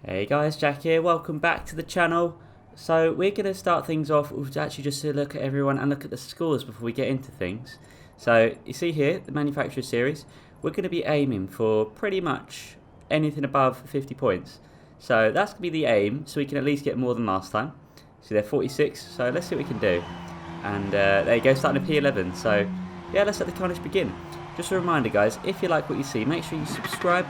Hey guys, Jack here, welcome back to the channel. So we're going to start things off with actually just to look at everyone and look at the scores before we get into things. So you see here, the manufacturer series, we're going to be aiming for pretty much anything above 50 points. So that's going to be the aim, so we can at least get more than last time. So they're 46, so let's see what we can do. And there you go, starting at P11. So yeah, let's let the carnage begin. Just a reminder guys, if you like what you see, make sure you subscribe.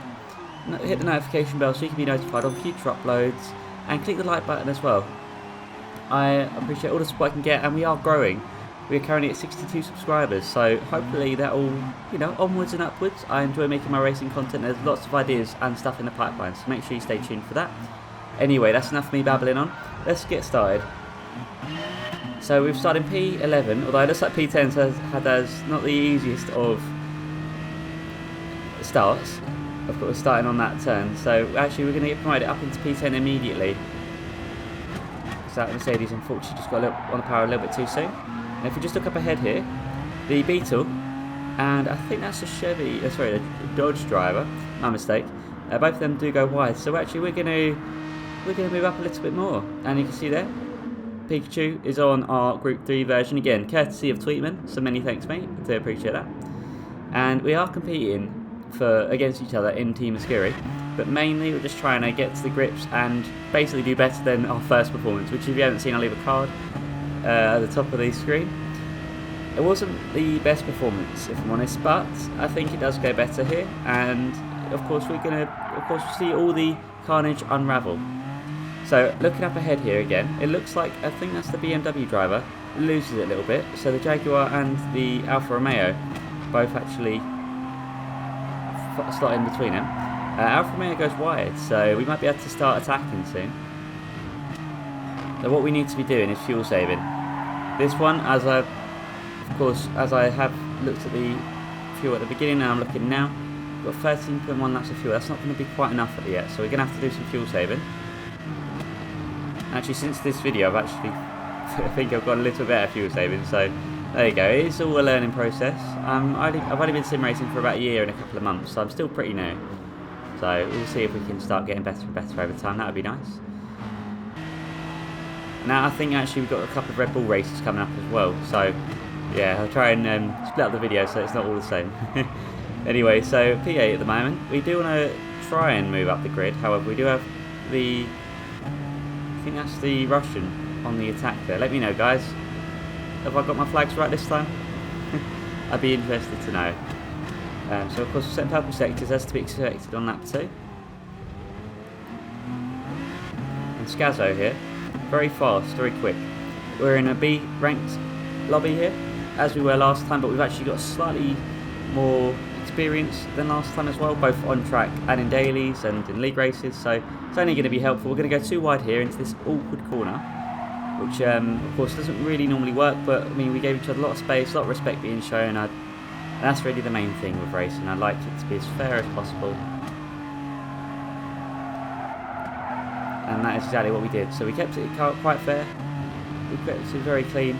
Hit the notification bell so you can be notified on future uploads, and click the like button as well. I appreciate all the support I can get, and we are growing. We are currently at 62 subscribers, so hopefully that all, onwards and upwards. I enjoy making my racing content. There's lots of ideas and stuff in the pipeline, so make sure you stay tuned for that. Anyway, that's enough of me babbling on. Let's get started. So we've started P11, although it looks like P10 has not the easiest of starts. Of course, starting on that turn, so actually we're going to get promoted up into P10 immediately. So that Mercedes unfortunately just got on the power a little bit too soon. And if we just look up ahead here, the Beetle, and I think that's a Chevy, sorry, a Dodge driver, my mistake. Both of them do go wide, so actually we're going to move up a little bit more. And you can see there, Pikachu is on our Group 3 version again, courtesy of Tweetman. So many thanks, mate. I do appreciate that. And we are competing against each other in Team Ascari, but mainly we're just trying to get to the grips and basically do better than our first performance, which if you haven't seen, I'll leave a card at the top of the screen. It wasn't the best performance, if I'm honest, but I think it does go better here, and of course we're going to see all the carnage unravel. So looking up ahead here again, it looks like, I think that's the BMW driver, loses it a little bit, so the Jaguar and the Alfa Romeo both actually slot in between them. Alfa Romeo goes wide, so we might be able to start attacking soon. So what we need to be doing is fuel saving. This one, as I have looked at the fuel at the beginning, and I'm looking now, we've got 13.1 laps of fuel. That's not going to be quite enough yet, so we're going to have to do some fuel saving. Actually, since this video, I think I've got a little better fuel saving, so there you go. It's all a learning process. I've only been sim racing for about a year and a couple of months, so I'm still pretty new. So we'll see if we can start getting better and better over time. That would be nice. Now I think actually we've got a couple of Red Bull races coming up as well. So yeah, I'll try and split up the video so it's not all the same. Anyway, so P8 at the moment. We do want to try and move up the grid. However, we do have I think that's the Russian on the attack there. Let me know, guys. Have I got my flags right this time? I'd be interested to know. So of course we're setting purple sectors as to be expected on lap 2. And Scazzo here, very fast, very quick. We're in a B ranked lobby here, as we were last time, but we've actually got slightly more experience than last time as well, both on track and in dailies and in league races, so it's only going to be helpful. We're going to go too wide here into this awkward corner, which of course doesn't really normally work, but I mean we gave each other a lot of space, a lot of respect being shown, and that's really the main thing with racing. I like it to be as fair as possible, and that is exactly what we did. So we kept it quite fair, we kept it very clean.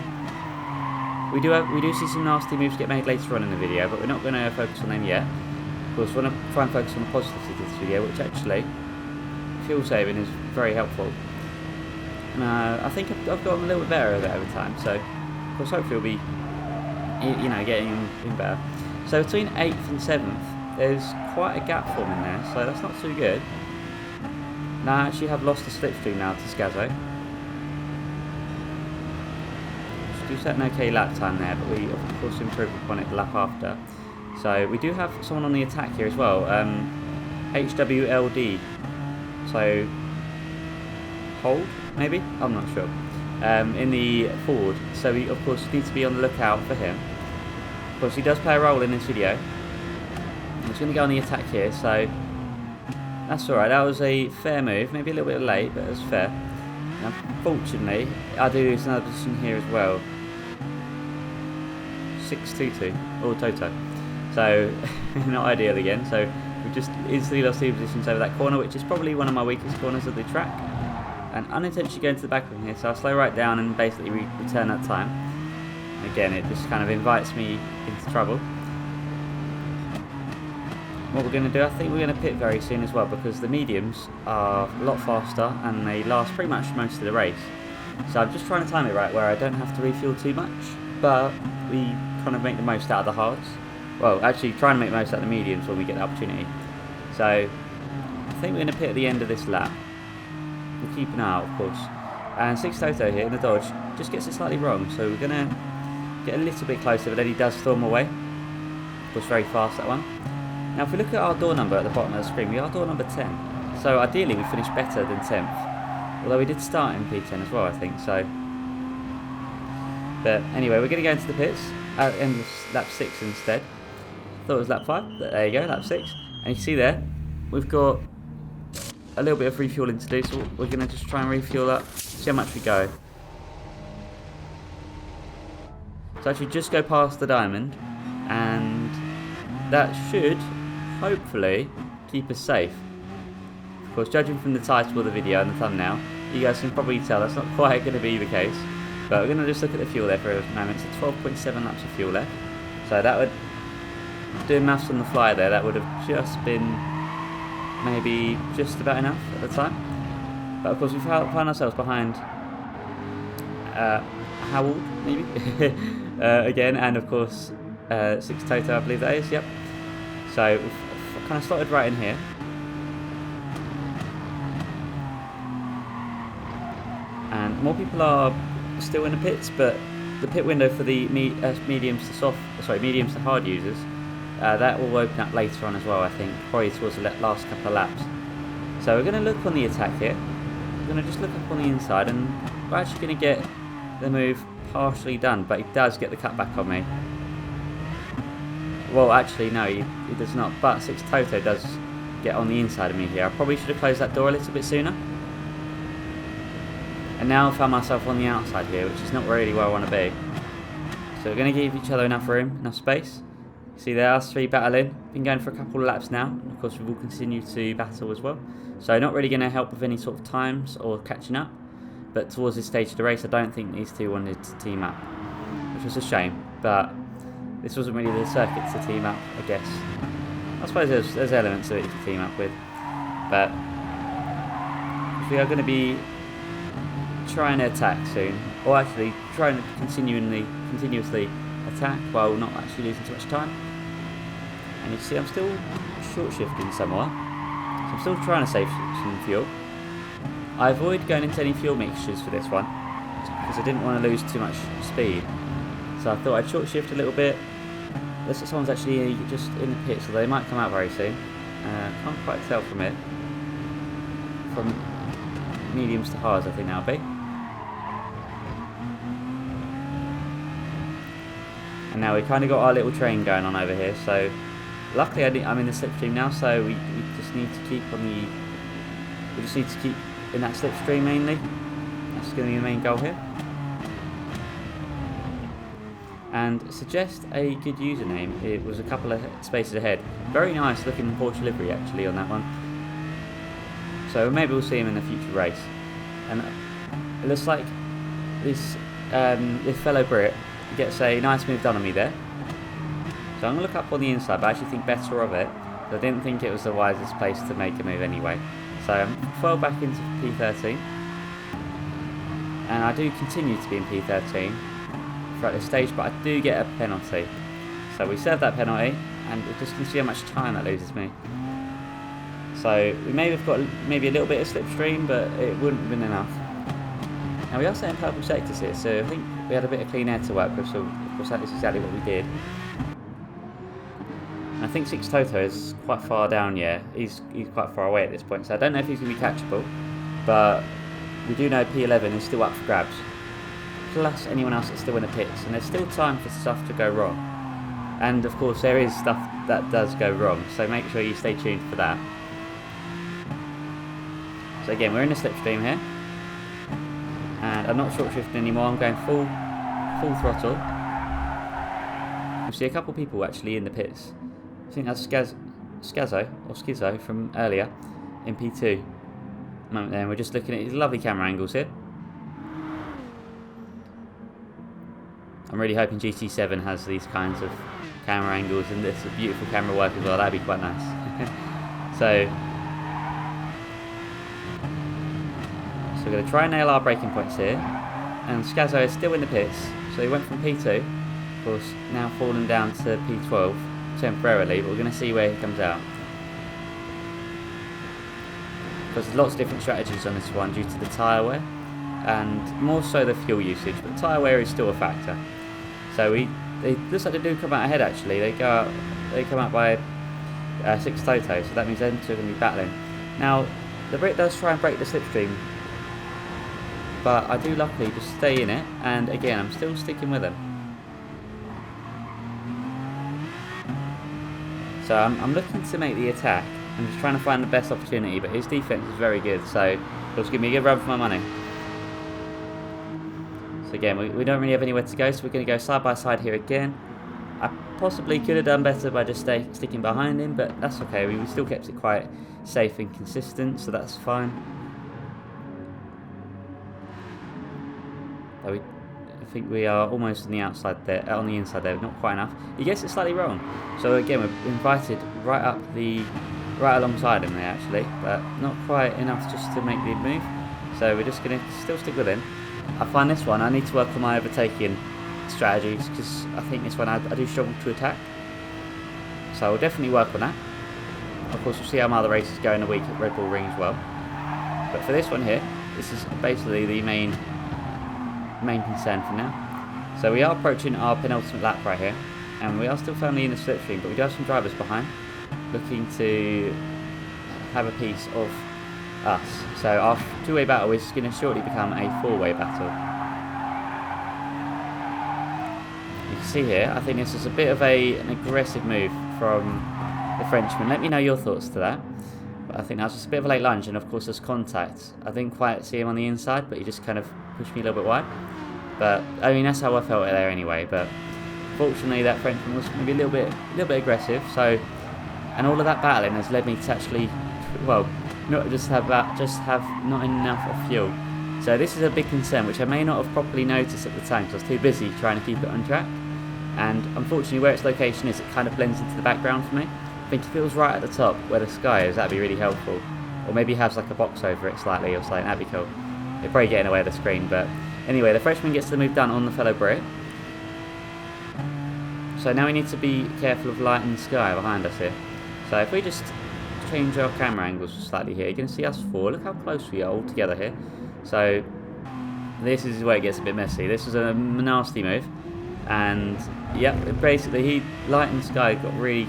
We do see some nasty moves get made later on in the video, but we're not going to focus on them yet. Of course, we want to try and focus on the positives of this video, which actually fuel saving is very helpful. And I think I've gotten a little bit better at it over time, so of course hopefully we'll be getting in better. So between 8th and 7th there's quite a gap forming there, so that's not too good. Now I actually have lost the slipstream now to Scazzo. We set an okay lap time there, but we of course improved upon it the lap after. So we do have someone on the attack here as well, HWLD, so hold maybe? I'm not sure. In the Ford, so we of course need to be on the lookout for him. Of course he does play a role in this video. I'm just going to go on the attack here, so that's alright. That was a fair move, maybe a little bit late, but it was fair. Unfortunately, I do lose another position here as well. 622 or Toto, so not ideal again. So we just instantly lost 2 positions over that corner, which is probably one of my weakest corners of the track, and unintentionally going to the back of here, so I'll slow right down and basically return that time. Again, it just kind of invites me into trouble. what we're going to do, I think we're going to pit very soon as well, because the mediums are a lot faster and they last pretty much most of the race. So I'm just trying to time it right where I don't have to refuel too much, but we kind of make the most out of the hards. Well, actually trying to make the most out of the mediums when we get the opportunity. So I think we're going to pit at the end of this lap. We'll keep an eye out, of course. And Six Toto here in the Dodge just gets it slightly wrong, so we're going to get a little bit closer, but then he does storm away. Of course, very fast, that one. Now if we look at our door number at the bottom of the screen, we are door number 10. So ideally we finished better than 10th. Although we did start in P10 as well, I think, so. But anyway, we're going to go into the pits at end of lap 6 instead. Thought it was lap 5, but there you go, lap 6. And you see there, we've got a little bit of refueling to do, so we're going to just try and refuel up, see how much we go. So actually just go past the diamond, and that should hopefully keep us safe. Of course, judging from the title of the video and the thumbnail, you guys can probably tell that's not quite going to be the case. But we're going to just look at the fuel there for a moment. So 12.7 laps of fuel left. So that would, doing maths on the fly there, that would have just been maybe just about enough at the time. But of course we found ourselves behind Howell, maybe, again, and of course Six Toto, I believe that is, yep. So we've kind of slotted right in here. And more people are still in the pits, but the pit window for the mediums to hard users, that will open up later on as well, I think, probably towards the last couple of laps. So we're going to look on the attack here. We're going to just look up on the inside, and we're actually going to get the move partially done, but he does get the cutback on me. Well, actually, no, he does not, but Six Toto does get on the inside of me here. I probably should have closed that door a little bit sooner. And now I found myself on the outside here, which is not really where I want to be. So we're going to give each other enough room, enough space. See there, us three battling. Been going for a couple of laps now. And of course, we will continue to battle as well. So not really going to help with any sort of times or catching up. But towards this stage of the race, I don't think these two wanted to team up, which was a shame. But this wasn't really the circuit to team up, I guess. I suppose there's elements of it to team up with. But we are going to be trying to attack soon, or actually trying to continuously attack while not actually losing too much time. And you see I'm still short shifting somewhat, so I'm still trying to save some fuel. I avoid going into any fuel mixtures for this one because I didn't want to lose too much speed, so I thought I'd short shift a little bit. Looks like someone's actually just in the pit, so they might come out very soon. Can't quite tell from it. From mediums to hards, I think that'll be. And now we kind of got our little train going on over here, so luckily I'm in the slipstream now, so we just need to keep in that slipstream mainly. That's going to be the main goal here. And suggest a good username. It was a couple of spaces ahead. Very nice looking Porsche livery actually on that one. So maybe we'll see him in a future race. And it looks like this fellow Brit gets a nice move done on me there. So I'm going to look up on the inside, but I actually think better of it. I didn't think it was the wisest place to make a move anyway. So I'm 12 back into P13. And I do continue to be in P13 throughout this stage, but I do get a penalty. So we serve that penalty, and we just can see how much time that loses me. So we may have got maybe a little bit of slipstream, but it wouldn't have been enough. Now we are set in purple sectors here, so I think we had a bit of clean air to work with, so of course that is exactly what we did. And I think Six Toto is quite far down, yeah. He's quite far away at this point, so I don't know if he's going to be catchable, but we do know P11 is still up for grabs. Plus anyone else that's still in the pits, and there's still time for stuff to go wrong. And of course there is stuff that does go wrong, so make sure you stay tuned for that. So again, we're in the slipstream here. And I'm not short shifting anymore, I'm going full throttle. You see a couple people actually in the pits. I think that's Schizo from earlier in P2. Moment there, and we're just looking at his lovely camera angles here. I'm really hoping GT7 has these kinds of camera angles and this beautiful camera work as well, that'd be quite nice. So we're going to try and nail our braking points here. And Scazzo is still in the pits. So he went from P2, of course, now falling down to P12 temporarily, but we're going to see where he comes out. Because there's lots of different strategies on this one due to the tyre wear, and more so the fuel usage, but tyre wear is still a factor. So it looks like they do come out ahead actually. They come out by 6 Toto, so that means them two are going to be battling. Now, the Brit does try and break the slipstream, but I do luckily just stay in it, and again, I'm still sticking with him. So I'm looking to make the attack. I'm just trying to find the best opportunity, but his defense is very good, so it'll give me a good run for my money. So again, we don't really have anywhere to go, so we're going to go side by side here again. I possibly could have done better by just sticking behind him, but that's okay. We still kept it quite safe and consistent, so that's fine. I think we are almost on the outside there, on the inside there, not quite enough. He gets it slightly wrong. So again, we're invited right alongside him there actually, but not quite enough just to make the move. So we're just going to still stick with him. I find this one, I need to work on my overtaking strategies, because I think this one I do struggle to attack. So I'll definitely work on that. Of course, we'll see how my other races go in the week at Red Bull Ring as well. But for this one here, this is basically the main concern for now. So we are approaching our penultimate lap right here, and we are still firmly in the slipstream, but we do have some drivers behind looking to have a piece of us. So our two-way battle is going to shortly become a four-way battle. You can see here, I think this is a bit of an aggressive move from the Frenchman. Let me know your thoughts to that. But I think that was just a bit of a late lunge, and of course there's contact. I didn't quite see him on the inside, but he just kind of pushed me a little bit wide. But I mean, that's how I felt there anyway. But fortunately, that Frenchman was maybe a little bit aggressive. So, and all of that battling has led me to actually, well, not just have not enough of fuel. So this is a big concern, which I may not have properly noticed at the time because I was too busy trying to keep it on track. And unfortunately, where its location is, it kind of blends into the background for me. I think if it was right at the top where the sky is, that'd be really helpful. Or maybe has like a box over it slightly or something, that'd be cool. They're probably getting away with the screen, but anyway, the Freshman gets the move done on the fellow Brit. So now we need to be careful of light and sky behind us here. So if we just change our camera angles slightly here, you can see us four. Look how close we are all together here. So this is where it gets a bit messy. This is a nasty move, and yep, basically light and sky got really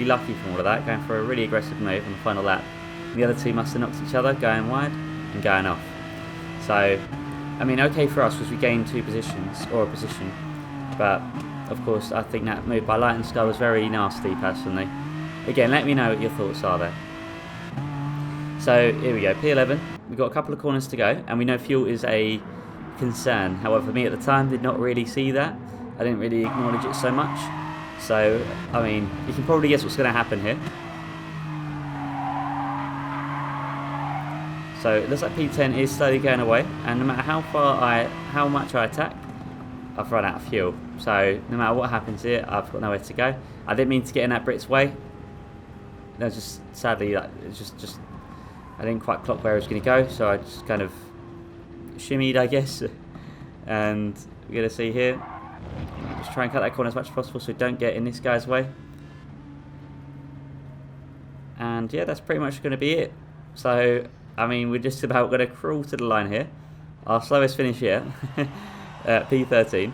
lucky from all of that, going for a really aggressive move on the final lap. The other two must have knocked each other, going wide and going off. So, I mean, okay for us was we gained 2 positions, or a position, but of course I think that move by Light and Sky was very nasty personally. Again, let me know what your thoughts are there. So here we go, P11, we've got a couple of corners to go, and we know fuel is a concern. However, me at the time did not really see that. I didn't really acknowledge it so much. So, I mean, you can probably guess what's going to happen here. So it looks like P10 is slowly going away, and no matter how much I attack, I've run out of fuel. So no matter what happens here, I've got nowhere to go. I didn't mean to get in that Brit's way. No, just sadly, it's just I didn't quite clock where I was going to go, so I just kind of shimmied, I guess. And we're going to see here. Just try and cut that corner as much as possible so we don't get in this guy's way. And yeah, that's pretty much going to be it. So, I mean, we're just about going to crawl to the line here. Our slowest finish yet, P13.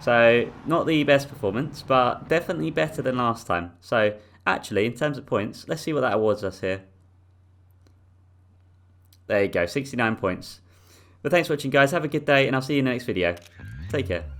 So, not the best performance, but definitely better than last time. So, actually, in terms of points, let's see what that awards us here. There you go, 69 points. But thanks for watching, guys. Have a good day, and I'll see you in the next video. Take care.